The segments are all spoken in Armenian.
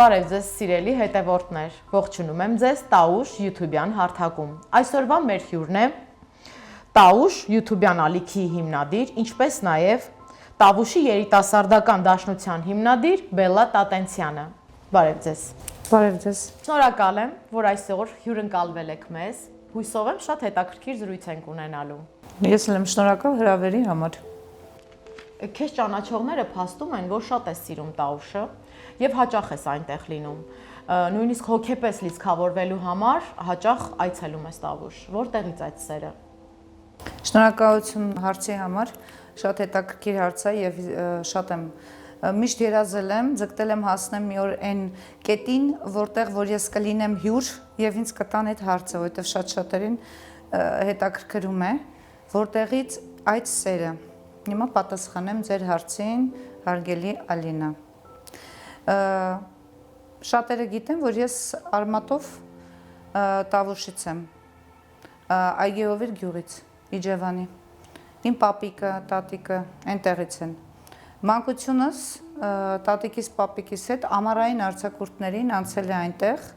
Բարև ձեզ սիրելի հետևորդներ, ողջունում եմ ձեզ Տաուշ YouTube-յան հարթակում։ Այսօրվա մեր հյուրն է Տաուշ YouTube-յան ալիքի հիմնադիր, ինչպես նաև Տավուշի երիտասարդական դաշնության հիմնադիր Բելլա Տատենցյանը։ Բարև ձեզ։ Բարև ձեզ։ Շնորհակալ եմ, որ այսօր հյուրընկալվել եք մեզ։ Հույսով եմ շատ հետաքրքիր զրույց ենք ունենալու։ Ես էլ եմ շնորհակալ հրավերի համար։ Քեզ ճանաչողները փաստում են, որ շատ ես սիրում Տաուշը եւ հաճախ ես այնտեղ լինում։ Նույնիսկ հոգեպես լիցքավորվելու համար հաճախ այցելում ես Տավուշ։ Որտեղից այդ սերը։ Շնորհակալություն հարցի համար, շատ հետաքրքիր հարց է եւ շատ եմ միշտ երազել եմ, ձգտել եմ հասնեմ մի օր այն կետին, որտեղ որ ես կլինեմ հյուր եւ ինձ կտան այդ հարցը, որովհետեւ շատ-շատերին հետաքրքրում է, որտեղից այդ սերը։ Հիմա պատասխանեմ ձեր հարցին, հարգելի Ալինա։ Շատերը գիտեն, որ ես արմատով Տավուշից եմ, Այգեովիր գյուղից, Իջևանի։ Իմ պապիկը, տատիկը այնտեղից են։ Մանկությունս տատիկիս, պապիկիս հետ ամառային արձակուրդներին անցել է այնտեղ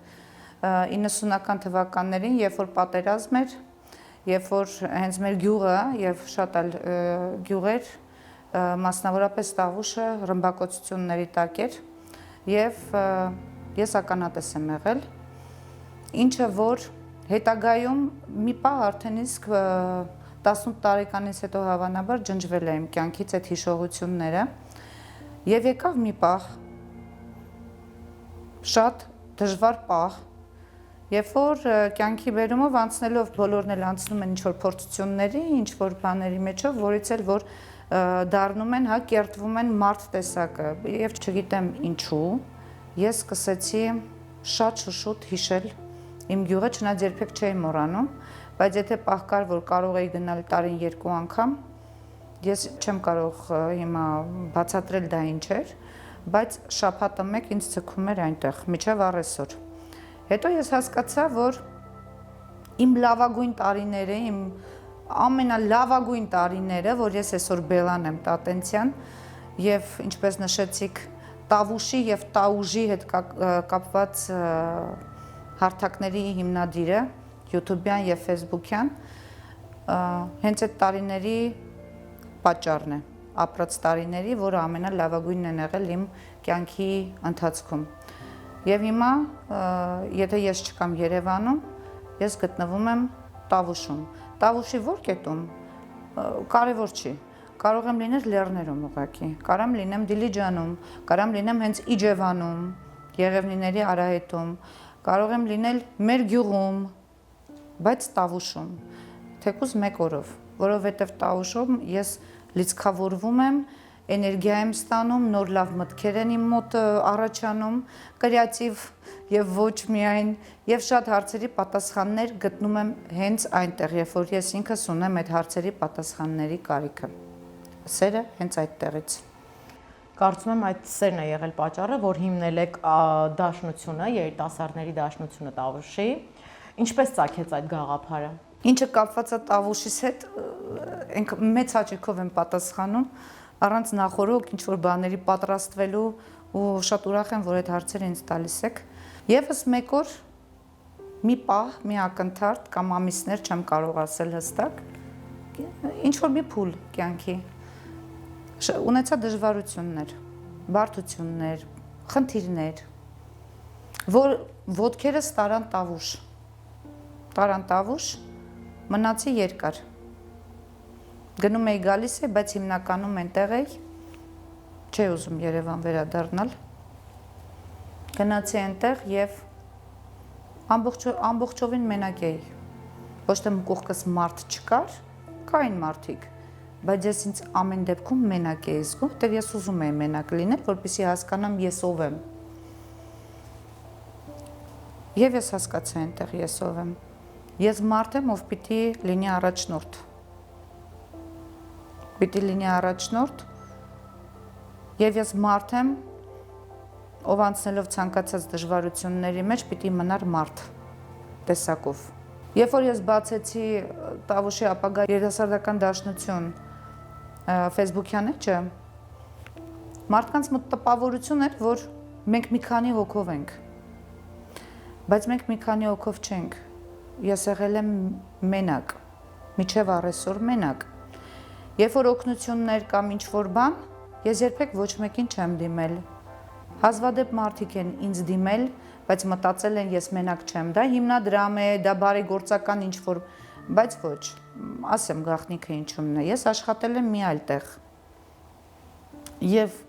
90-ական թվականներին, երբ որ պատերազմ էր, երբ որ հենց մեր գյուղը եւ շատ այլ գյուղեր, մասնավորապես Տավուշը ռմբակոծությունների տակ էր եւ ես ականատես եմ եղել, ինչը որ հետագայում մի պահ արդեն իսկ 18 տարեկանից հետո հավանաբար ջնջվել եմ կյանքից այդ հիշողությունները եւ եկավ մի պահ շատ դժվար պահ, երբ որ կյանքի բերումով անցնելով բոլորն էլ անցնում են ինչ-որ փորձությունների, ինչ-որ բաների մեջով, որից էլ որ դառնում են, հա, կերտվում են մարդ տեսակը եւ չգիտեմ ինչու, ես սկսեցի շատ շուշուտ հիշել իմ գյուղը, չնայած երբեք չէի մոռանում, բայց եթե պահ կար, որ կարող էի գնալ տարին 2 անգամ, ես չեմ կարող հիմա բացատրել դա ինչ էր, բայց շաբաթը մեկ ինձ ցկում էր այնտեղ, մինչև առեսօր։ Հետո ես հասկացա, որ իմ լավագույն տարիները, իմ ամենալավագույն տարիները, որ ես այսօր Բելլան եմ Տատենցյան եւ ինչպես նշեցիք Տավուշի եւ Տաուժի հետ կապված հարթակների հիմնադիրը, YouTube-յան եւ Facebook-յան, հենց այդ տարիների պատճառն է, ապրած տարիների, որը ամենալավագույնն են եղել իմ կյանքի ընթացքում։ Եվ հիմա, եթե ես չկամ Երևանում, ես գտնվում եմ Տավուշում։ Տավուշի որ կետում կարևոր չի։ Կարող եմ լինել լեռներում ուղղակի, կարող եմ լինեմ Դիլիջանում, կարող եմ լինեմ հենց Իջևանում, Եղևնիների արահետում, կարող եմ լինել մեր գյուղում, բայց Տավուշում, թեկուզ մեկ օրով, որովհետև Տավուշում ես լիցքավորվում եմ, էներգիա եմ ստանում, նոր լավ մտքեր են իմ մոտ առաջանում, կրեատիվ եւ ոչ միայն, եւ շատ հարցերի պատասխաններ գտնում եմ հենց այնտեղ, երբ որ ես ինքս ունեմ այդ հարցերի պատասխանների կարիքը։ Սերը հենց այդտեղից։ Կարծում եմ այդ սերն է եղել պատճառը, որ հիմնել եք դաշնությունը, երիտասարդների դաշնությունը Տավուշի։ Ինչպես ծագեց այդ գաղափարը։ Ինչը կապված է Տավուշից հետ, մեծ հաճույքով եմ պատասխանում, առանց նախորոք ինչ-որ բաների պատրաստվելու ու շատ ուրախ եմ, որ այդ հարցերը ինձ տալիս եք։ Եվս մեկ օր մի պահ, մի ակնթարթ կամ ամիսներ չեմ կարող ասել հստակ, ինչ-որ մի փուլ կյանքի ունեցա դժվարություններ, բարդություններ, խնդիրներ, որ ոտքերս տարան Տավուշ, մնացի երկար։ Գնում էի գալիս էի, բայց հիմնականում այնտեղ էի, չէի ուզում Երևան վերադառնալ։ Գնացի այնտեղ եւ ամբողջովին մենակ էի։ Ոչ թե կողքս մարդ չկար, կային մարդիկ, բայց ես ինձ ամեն դեպքում մենակ էի զգում, որտեղ ես ուզում էի մենակ լինել, որպեսզի հասկանամ ես ով եմ։ Եվ ես հասկացա այնտեղ ես ով եմ։ Ես մարդ եմ, ով պիտի լինի առաջնորդ։ Պիտի լինի առաջնորդ, եւ ես մարդ եմ, ով անցնելով ցանկացած դժվարությունների մեջ պիտի մնար մարդ տեսակով։ Երբ որ ես բացեցի Տավուշի ապագա երիտասարդական դաշնություն Facebook-յան էջը, մարդկանց մոտ տպավորություն էր, որ մենք մի քանի հոգով ենք, բայց մենք մի քանի հոգով չենք, ես եղել եմ մենակ, միջև առեսօր մենակ, երբ որ օգնություններ կամ ինչ-որ բան, ես երբեք ոչ մեկին չեմ դիմել, հազվադեպ մարդիկ են ինձ դիմել, բայց մտածել են ես մենակ չեմ, դա հիմնադրամ է, դա բարեգործական ինչ-որ, բայց ոչ, ասեմ գաղտնիքը ինչումն է, ես աշխատել եմ մի այլ տեղ և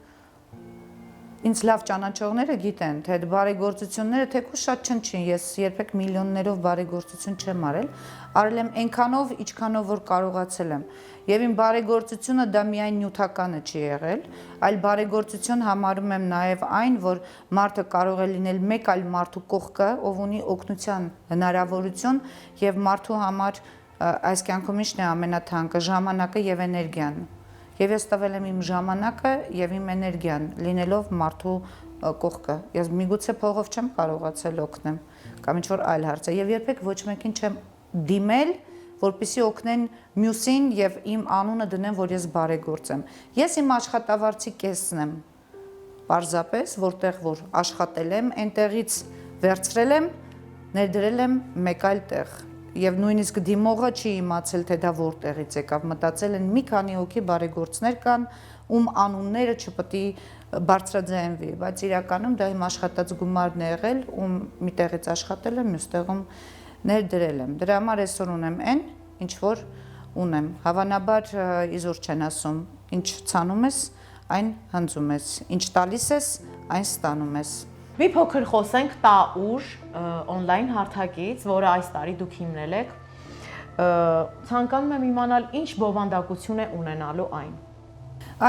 ինձ լավ ճանաչողները գիտեն, թե այդ բարեգործությունները թեկուզ շատ չնչին, ես երբեք միլիոններով բարեգործություն չեմ արել եմ այնքանով, ինչքանով որ կարողացել եմ, և իմ բարեգործությունը դա միայն նյութականը չի եղել, այլ բարեգործություն համարում եմ նաև այն, որ մարդը կարող է լինել մեկ այլ մարդու կողքը, ով ունի օգնության հնարավորություն և մարդու համար այս կյանքում ինչն է ամենաթանկը, ժամանակը և էներգիան։ Եվ ես տվել եմ իմ ժամանակը և իմ էներգիան, լինելով մարդու կողքը։ Ես միգուցե փողով չեմ կարողացել օգնեմ, կամ ինչ-որ այլ հարց է, և երբեք ոչ մեկին չեմ դիմել, որպեսզի օգնեն մյուսին և իմ անունը դնեն, որ ես բարեգործ եմ։ Ես իմ աշխատավարձի կեսն եմ, պարզապես, որտեղ որ աշխատել եմ, այնտեղից վերցրել եմ, ներդրել եմ մեկ այլ տեղ։ Եվ նույնիսկ դիմողը չի իմացել, թե դա որտեղից եկավ, մտածել են մի քանի հոգի բարեգործներ կան, ում անունները չպետք է բարձրաձայնվի, բայց իրականում դա իմ աշխատած գումարն է եղել, ում մի տեղից աշխատել եմ, մյուս տեղում ներդրել եմ։ Դրա համար այսօր ունեմ այն, ինչ որ ունեմ։ Հավանաբար իզուր չեն ասում, ինչ ցանում ես, այն հնձում ես, ինչ տալիս ես, այն ստանում ես։ Մի փոքր խոսենք Տաուժ on-line հարթակից, որը այս տարի դուք հիմնել եք։ Ցանկանում եմ իմանալ, ինչ բովանդակություն է ունենալու այն։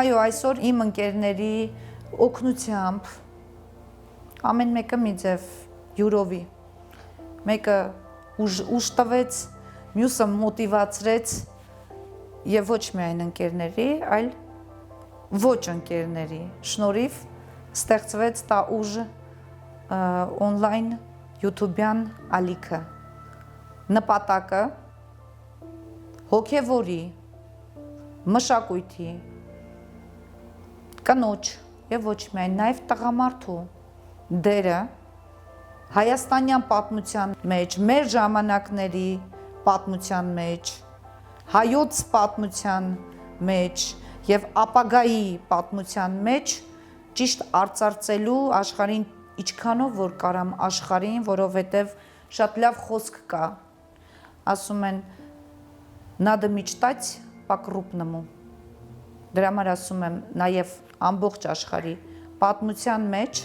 Այո, այսօր իմ ընկերների օգնությամբ ամեն մեկը մի ձև յուրովի։ Մեկը ուժ տվեց, մյուսը մոտիվացրեց եւ ոչ միայն ընկերների, այլ ոչ ընկերների շնորհիվ ստեղծվեց Տաուժ on-line YouTube-յան ալիքը, նպատակը հոգևորի, մշակույթի, կնոջ և ոչ միայն նաև տղամարդու դերը հայաստանյան պատմության մեջ, մեր ժամանակների պատմության մեջ, հայոց պատմության մեջ և ապագայի պատմության մեջ ճիշտ արծարծելու աշխարհին ինչքանով որ կարամ աշխարհին, որովհետև շատ լավ խոսք կա, ասում են «Надо мечтать по-крупному», դրա համար ասում եմ նաև ամբողջ աշխարհի պատմության մեջ,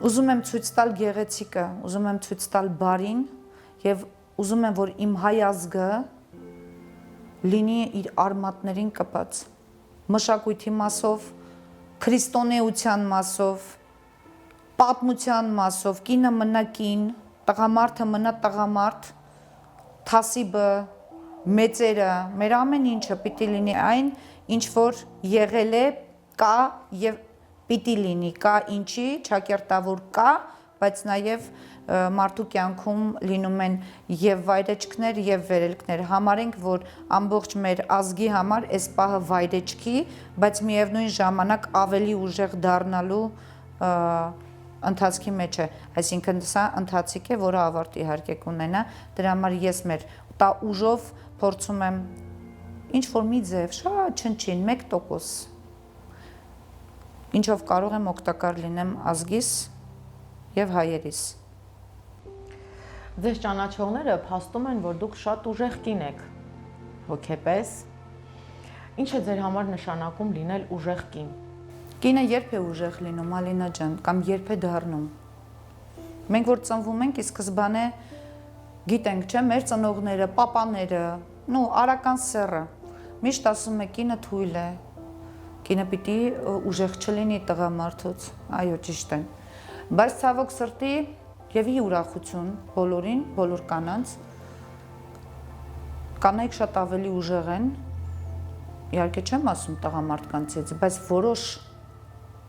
ուզում եմ ցույց տալ գեղեցիկը, ուզում եմ ցույց տալ բարին և ուզում եմ, որ իմ հայ ազգը լինի իր արմատներին կպած, մշակույթի մասով, քրիստոնեության մասով, պատմության մասով, կինը մնա կին, տղամարդը մնա տղամարդ, թասիբը, մեծերը, մեր ամեն ինչը պիտի լինի այն, ինչ որ եղել է, կա և պիտի լինի, կա ինչի, ճակերտավոր կա, բայց նաև մարդու կյանքում լինում են և վայրեջքներ և վերելքներ, համարենք, որ ամբողջ մեր ազգի համար այս պահը վայրեջքի, բայց միևնույն ժամանակ ավելի ուժեղ դառնալու ընթացքի մեջ է, այսինքն սա ընթացիկ է, որը ավարտ իհարկե կունենա, դրա համար ես մեր Տաուժով փորձում եմ ինչ-որ մի ձև, շատ չնչին, 1%, ինչով կարող եմ օգտակար լինեմ ազգիս և հայերիս։ Ձեզ ճանաչողները փաստում են, որ դուք շատ ուժեղ կին եք, հոգեպես։ Ինչ է ձեր համար նշանակում լինել ուժեղ կին։ Կինը երբ է ուժեղ լինում, Ալինա ջան, կամ երբ է դառնում։ Մենք որ ծնվում ենք, ի սկզբանե գիտենք, չէ, մեր ծնողները, պապաները, արական սեռը, միշտ ասում է կինը թույլ է, կինը պիտի ուժեղ չլինի տղամարդուց, այո, ճիշտ են։ Բայց ցավոք սրտի եւ ի ուրախություն բոլորին, բոլոր կանանց, կանայք շատ ավելի ուժեղ են, իհարկե չեմ ասում տղամարդկանցից, բայց որոշ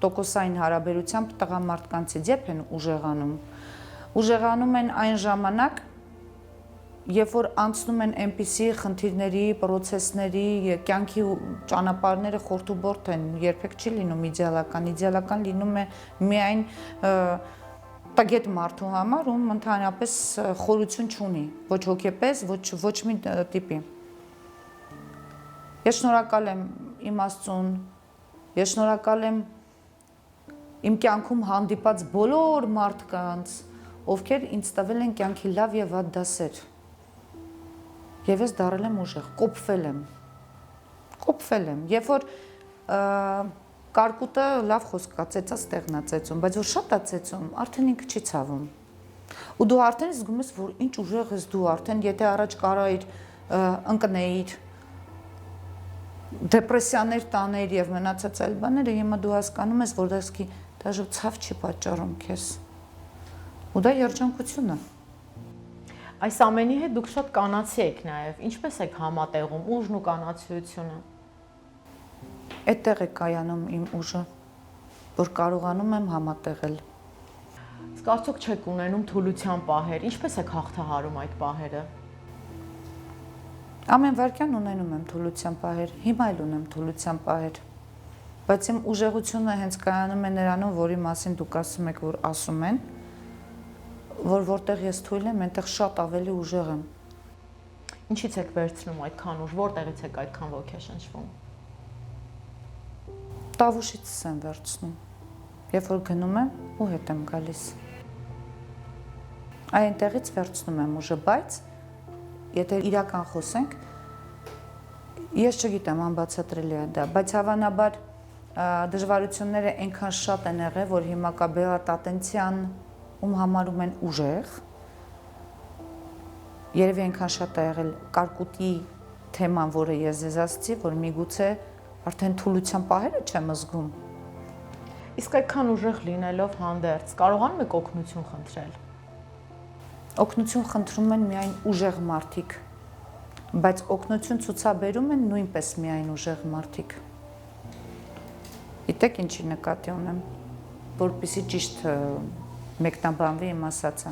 տոկոսային հարաբերությամբ տղամարդկանցից երբ են ուժեղանում։ Ուժեղանում են այն ժամանակ, երբ որ անցնում են այնպիսի խնդիրների, process-ների, կյանքի ճանապարհները խորտուբորտ են, երբեք չի լինում իդեալական լինում է միայն տագետ մարդու համար, ում ընդհանրապես խորություն չունի, ոչ հոգեպես, ոչ մի տիպի։ Ես շնորհակալ եմ իմ Աստծուն, ես շնորհակալ եմ իմ կյանքում հանդիպած բոլոր մարդկանց, ովքեր ինձ տվել են կյանքի լավ եւ վատ դասեր։ Եվ ես դարել եմ ուժեղ, կոփվել եմ, երբ որ կարկուտը լավ խոսք կա, ծեծած տեղն է ծեծում, բայց որ շատ է ծեծում, արդեն ինքը չի ցավում։ Ու դու արդեն զգում ես, որ ինչ ուժեղ ես դու, արդեն եթե առաջ կարայիր ընկնեիր, դեպրեսիաներ տաներ եւ մնացած այլ բաները, հիմա դու հասկանում ես, որ դասքի դաժե ցավ չի պատճառում քեզ։ Ու դա երջանկություն է։ Այս ամենի հետ դուք շատ կանացի եք նաև, ինչպես եք համատեղում ուժն ու կանացիությունը։ Այդտեղ է կայանում իմ ուժը, որ կարողանում եմ համատեղել։ Իսկ արդյոք չեք ունենում թուլության պահեր, ինչպես եք հաղթահարում այդ պահերը։ Ամեն վարքյան ունենում եմ թուլության պահեր, հիմա էլ ունեմ թուլության պահեր, բայց իմ ուժեղությունը հենց կայանում է նրանում, որի մասին դուք ասում եք, որ ասում են, որ որտեղ ես թույլ եմ, այնտեղ շատ ավելի ուժեղ եմ։ Ինչից եք վերցնում այդքան ուժ, որտեղից եք այդքան ոգեշնչվում։ Տավուշից եմ վերցնում, երբ որ գնում եմ ու հետ եմ գալիս։ Այնտեղից վերցնում եմ ուժը, բայց եթե իրական խոսենք, ես չգիտեմ, անբացատրելի է դա, բայց հավանաբար դժվարությունները այնքան շատ են եղել, որ հիմա կա Բեատ Ատենցյան, ում համարում են ուժեղ, երևի այնքան շատ է եղել կարկուտի թեման, որը ես ձեզ ասացի, որ միգուցե արդեն թուլության պահերը չեմ զգում։ Իսկ այդքան ուժեղ լինելով հանդերձ, կարողանում եք օգնություն խնդրել։ Օգնություն խնդրում են միայն ուժեղ մարդիկ, բայց օգնություն ցուցաբերում են նույնպես միայն ուժեղ մարդիկ։ Գիտեք ինչի նկատի ունեմ, որպեսզի ճիշտ մեկնաբանվի իմ ասածը։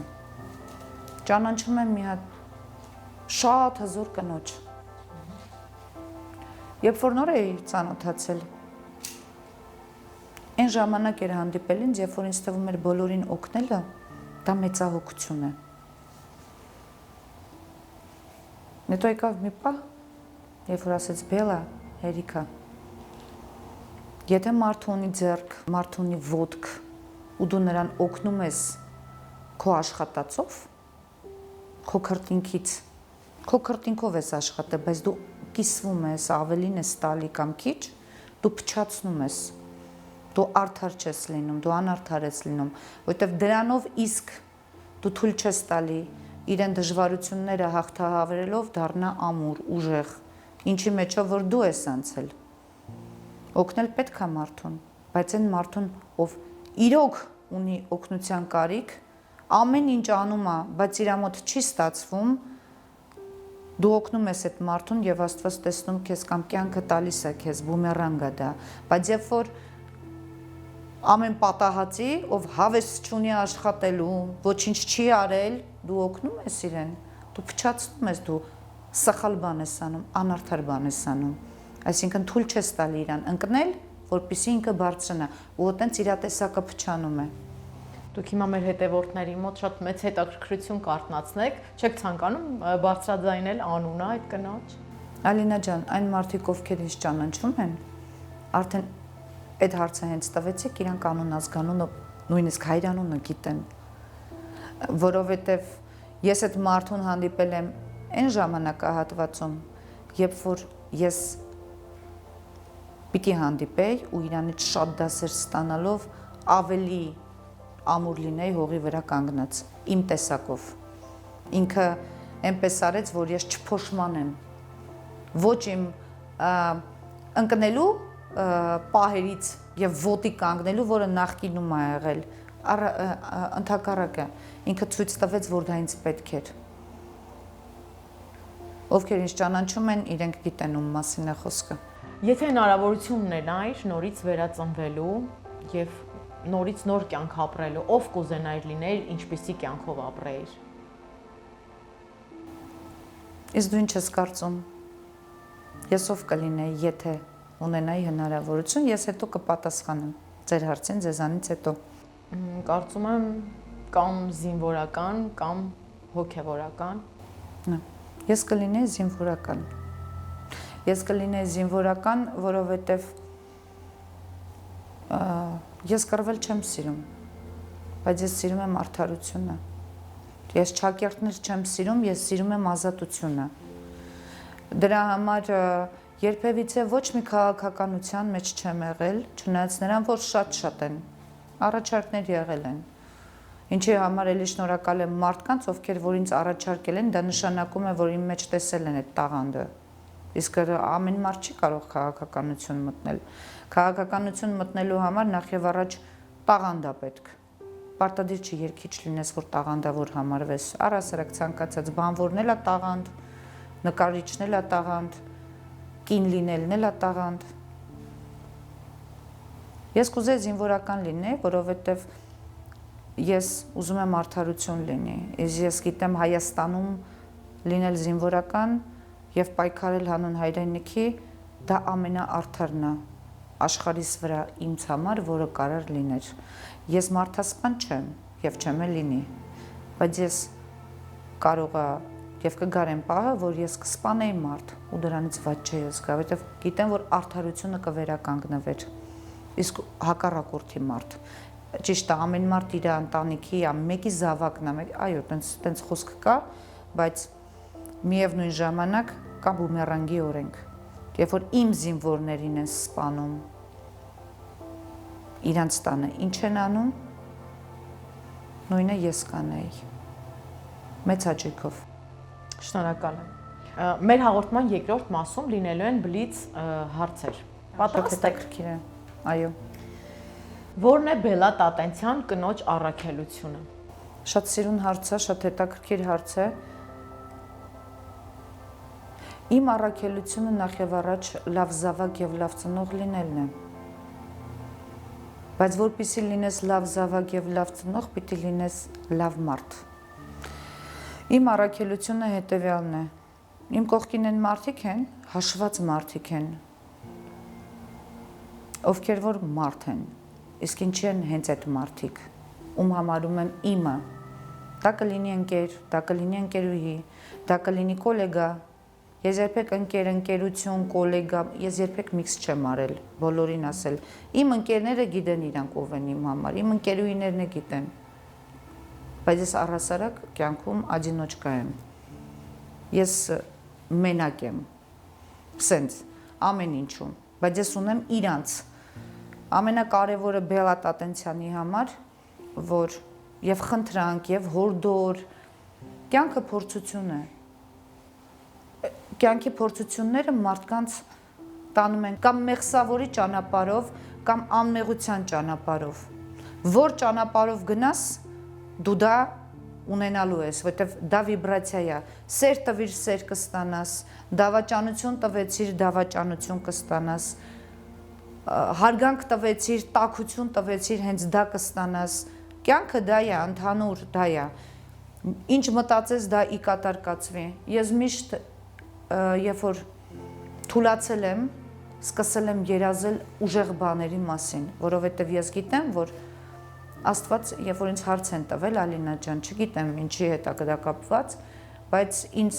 Ճանաչում եմ մի հատ շատ հզոր կնոջ։ Երբ որ նոր էի ծանոթացել, այն ժամանակ էր հանդիպել ինձ, երբ որ ինձ թվում էր բոլորին օգնելը, դա մեծահոգություն է։ Հետո եկավ մի պահ, երբ որ ասեց Բելա, հերիքա, եթե մարդը ունի ձեռք, մարդը ունի ոտք, ու դու նրան օգնում ես քո աշխատածով, քո քրտինքով ես աշխատել, բայց դու կիսվում ես, ավելին ես տալի կամ քիչ, դու փչացնում ես, դու արդար չես լինում, դու անարդար ես լինում, որովհետև դրանով իսկ դու թույլ չես տալի իրեն դժվարությունները հաղթահարելով դառնա ամուր, ուժեղ, ինչի մեջով որ դու ես անցել։ Օգնել պետք է մարդուն, բայց այն մարդուն, ով իրոք ունի օգնության կարիք, ամեն ինչ անում է, բայց իր մոտ չի ստացվում, դու օգնում ես այդ մարդուն եւ Աստված տեսնում քեզ կամ կյանքը տալիս է քեզ բումերանգ է դա, բայց երբ որ ամեն պատահածի, ով հավես չունի աշխատելու, ոչինչ չի արել, դու օգնում ես իրեն, դու փչացնում ես, դու սխալ բան ես անում, անարդար բան ես անում, այսինքն թույլ չես տալի իրան ընկնել, որպեսզի ինքը բարձրանա, ու այտենց իր տեսակը փչանում է։ Դուք հիմա մեր հետևորդների մոտ շատ մեծ հետաքրքրություն կարտնացնեք, չեք ցանկանում բարձրաձայնել անունը այդ կնոջ։ Ալինա ջան, այն մարդիկ, ովքեր ինձ ճանաչում են, արդեն այդ հարցը հենց տվեցիք, իրանք անուն ազգանունը, նույնիսկ հայրանունը գիտեն, որովհետև ես այդ մարդուն հանդիպել եմ այն ժամանակահատվածում, երբ որ ես պիտի հանդիպեի ու իրանից շատ դասեր ստանալով ավելի ամուր լինեի հողի վրա կանգնած, իմ տեսակով։ Ինքը այնպես արեց, որ ես չփոշմանեմ, ոչ իմ ընկնելու պահերից եւ ոտի կանգնելու, որը նախկինում է եղել, ընդհակառակը, ինքը ցույց տվեց, որ դա ինձ պետք էր։ Ովքեր ինձ ճանաչում են, իրենք գիտեն ում մասին է խոսքը։ Եթե հնարավորություն ունենայիր նորից վերածնվելու եւ նորից նոր կյանք ապրելու, ով կուզենայիր լինեիր, ինչպիսի կյանքով ապրեիր։ Իսկ դու ինչ ես կարծում։ Ես ով կլինեի, եթե ունենայի հնարավորություն, ես հետո կպատասխանեմ ձեր հարցին ձեզանից հետո։ Կարծում եմ կամ զինվորական, կամ հոգևորական։ Ես կլինեի զինվորական։ Ես կլինեի զինվորական, որովհետև ես կռվել չեմ սիրում, բայց ես սիրում եմ արդարությունը։ Ես ճակերտներ չեմ սիրում, ես սիրում եմ ազատությունը։ Դրա համար երբևիցե ոչ մի քաղաքականության մեջ չեմ եղել, չնայած նրան, որ շատ են, առաջարկներ եղել են։ Ինչի համար էլի շնորհակալ եմ մարդկանց, ովքեր որ ինձ առաջարկել են, դա նշանակում է, որ իմ մեջ տեսել են այդ տաղանդը։ Իսկ ամեն մարդ չի կարող քաղաքականություն մտնել։ Քաղաքականություն մտնելու համար նախ եւ առաջ տաղանդ է պետք։ Պարտադիր չի երկիչ լինես, որ տաղանդավոր համարվես։ Առհասարակ ցանկացած բանվորն էլ է տաղանդ, նկարիչն էլ է տաղանդ, կին լինելն էլ է տաղանդ։ Ես կուզեի զինվորական լինեի, որովհետև ես ուզում եմ արդարություն լինի։ Ես գիտեմ Հայաստանում լինել զինվորական եւ պայքարել հանուն հայրենիքի, դա ամենաարդարն է աշխարհիս վրա ինձ համար, որը կարար լիներ։ Ես մարդասպան չեմ եւ չեմ էլ լինի, բայց ես կարող եմ եւ կգարեմ պահը, որ ես կսպանեի մարդ ու դրանից ված չէի զգա, որովհետեւ գիտեմ, որ արդարությունը կվերականգնվեր։ Իսկ հակառակորդի մարդ, ճիշտ է, ամեն մարդ իր ընտանիքի, մեկի զավակն է, այո, տենց խոսք կա, բայց միևնույն ժամանակ կա բումերանգի օրենք։ Երբ որ իմ զինվորներին են սպանում, իրանց տանը ինչ են անում, նույնը ես կանեի։ Մեծ հաճույքով։ Շնորհակալ եմ։ Մեր հաղորդման երկրորդ մասում լինելու են բլից հարցեր։ Պատրաստ եք։ Այո։ Որն է Բելլա Տատենցյան կնոջ առաքելությունը։ Շատ սիրուն հարց է, շատ հետաքրքիր հարց է։ Իմ առաքելությունը նախ եւ առաջ լավ զավակ եւ լավ ծնող լինելն է։ Բայց որպեսզի լինես լավ զավակ եւ լավ ծնող, պիտի լինես լավ մարդ։ Իմ առաքելությունը հետեւյալն է։ Իմ կողքին են մարդիկ են, հաշված մարդիկ են, ովքեր որ մարդ են, իսկ ինչի են հենց այդ մարդիկ, ում համարում եմ իմը, դա կլինի ընկեր, դա կլինի ընկերուհի, դա կլինի կոլեգա, ես երբեք ընկեր, ընկերություն, կոլեգա, ես երբեք միքս չեմ արել, բոլորին ասել, իմ ընկերները գիտեն իրանք ով են իմ համար, իմ ընկերուհիներն է գիտեն, բայց ես առհասարակ կյանքում ադինոչկա եմ, ես մենակ եմ, սենց, ամեն ինչում, բայց ես ունեմ իրանց, ամենակարևորը Բելլա Տատենցյանի համար, որ եւ խնդրանք, եւ հորդոր, կյանքը փորձություն է, կյանքի փորձությունները մարդկանց տանում են կամ մեղսավորի ճանապարհով, կամ անմեղության ճանապարհով, որ ճանապարհով գնաս, դու դա ունենալու ես, որտեվ դա վիբրացիա է, սեր տվիր, սեր կստանաս, դավաճանություն տվեցիր, դավաճանություն կստանաս, հարգանք տվեցիր, տաքություն տվեցիր, հենց դա կստանաս, կյանքը դա է, ընդհանուր դա է, ինչ մտածես դա ի կատար կացվի, ես միշտ երբ որ թուլացել եմ, սկսել եմ երազել ուժեղ բաների մասին, որովհետև ես գիտեմ, որ Աստված, երբ որ ինձ հարց են տվել, Ալինա ջան, չգիտեմ ինչի հետ է դա կապված, բայց ինձ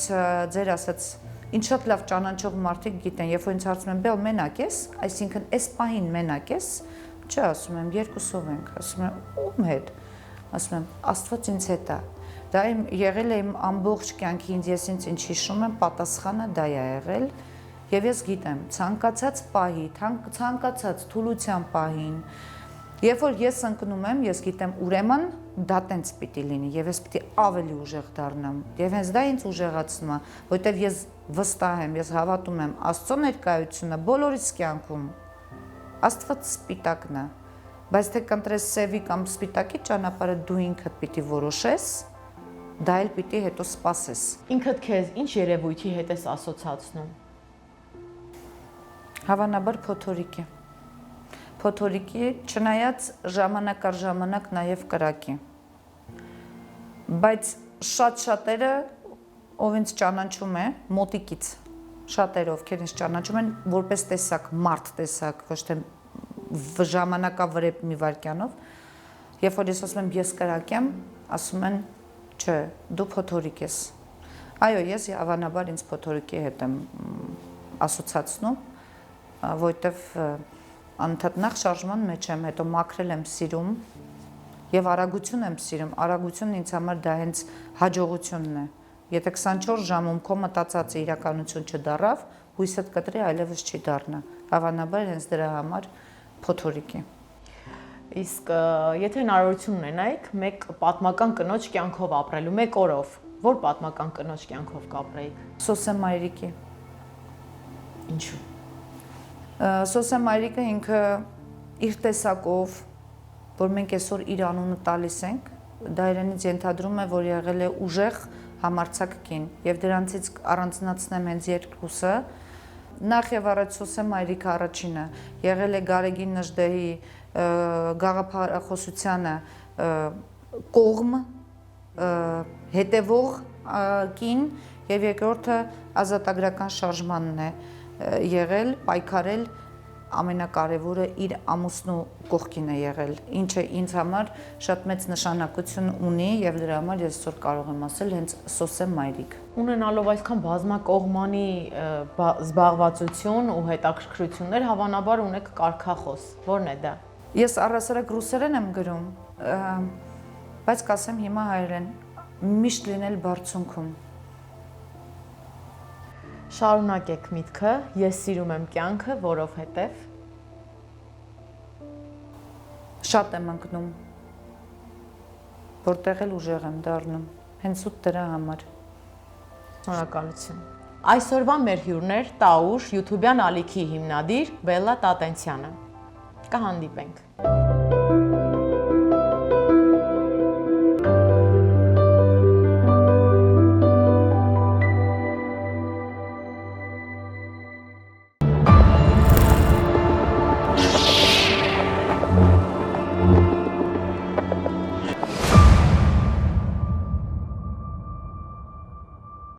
ձեր ասած, ինձ շատ լավ ճանաչող մարդիկ գիտեն, երբ որ ինձ հարցնում են, բել մենակ ես, այսինքն այս պահին մենակ ես, չէ, ասում եմ, երկուսով ենք, ասում եմ, ում հետ, ասում եմ, Աստված ինձ հետ է, դա եղել է իմ ամբողջ կյանքի ինձ ինչ հիշում եմ, պատասխանը դա է եղել, եւ ես գիտեմ, ցանկացած պահի, ցանկացած թուլության պահին, երբ որ ես ընկնում եմ, ես գիտեմ, ուրեմն դա տենց պիտի լինի եւ ես պիտի ավելի ուժեղ դառնամ եւ հենց դա ինձ ուժեղացնում է, որովհետեւ ես վստահ եմ, ես հավատում եմ Աստծո ներկայությունը բոլորիս կյանքում։ Աստված սպիտակն է, բայց թե կընտրես սևի կամ սպիտակի ճանապարհը դու ինքդ պիտի որոշես, դա էլ պիտի հետո սպասես։ Ինքդ քեզ ինչ երևույթի հետ ես ասոցացնում։ Հավանաբար փոթորիկի։ Փոթորիկի, չնայած ժամանակ առ ժամանակ նաև կրակի։ Բայց շատ շատերը ով ինձ ճանաչում է մոտիկից, շատերը ովքեր ինձ ճանաչում են որպես տեսակ, մարդ տեսակ, ոչ թե ժամանակավրեպ մի վայրկյանով, երբ որ ես ասում եմ ես կրակ եմ, ասում են չէ, դու փոթորիկ ես։ Այո, ես հավանաբար ինձ փոթորիկի հետ եմ ասոցացնում, որովհետև անընդհատ նախ շարժման մեջ եմ, հետո մաքրել եմ սիրում եւ արագություն եմ սիրում։ Արագությունն ինձ համար դա հենց հաջողությունն է։ Եթե 24 ժամում քո մտածածը իրականություն չդառավ, հույսդ կտրի այլևս չի դառնա։ Հավանաբար հենց դրա համար փոթորիկ է։ Իսկ եթե հնարավորություն ունենայիք մեկ պատմական կնոջ կյանքով ապրելու, մեկ օրով, որ պատմական կնոջ կյանքով կապրեիք։ Սոսե Մայրիկի։ Ինչու։ Սոսե Մայրիկը ինքը իր տեսակով, որ մենք այսօր իր անունը տալիս ենք, դա իրենից ենթադրում է, որ եղել է ուժեղ համարձակ կին եւ դրանցից առանձնացնեմ հենց երկուսը։ Նախ եւ առաջ Սոսե Մայրիկը առաջինը եղել է Գարեգին Նժդեհի գաղափարախոսությանը կողմ հետևող կին եւ երկրորդը ազատագրական շարժմանն է եղել, պայքարել, ամենակարևորը իր ամուսնու կողքին է եղել, ինչը ինձ համար շատ մեծ նշանակություն ունի եւ դրա համար ես այսօր կարող եմ ասել հենց Սոսե Մայրիկ։ Ունենալով այսքան բազմակողմանի զբաղվածություն ու հետաքրքրություններ, հավանաբար ունեք կարգախոս, ո՞րն է դա։ Ես առհասարակ ռուսերեն եմ գրում, բայց կասեմ հիմա հայերեն, միշտ լինել բարձունքում։ Շարունակեք միտքը, ես սիրում եմ կյանքը, որովհետև շատ եմ ընկնում, որտեղ էլ ուժեղ եմ դառնում, հենց ու դրա համար։ Շնորհակալություն։ Այսօրվա մեր հյուրն էր Տաուշ YouTube-յան ալիքի հիմնադիր Բելլա Տատենցյանը։ Կհանդիպենք։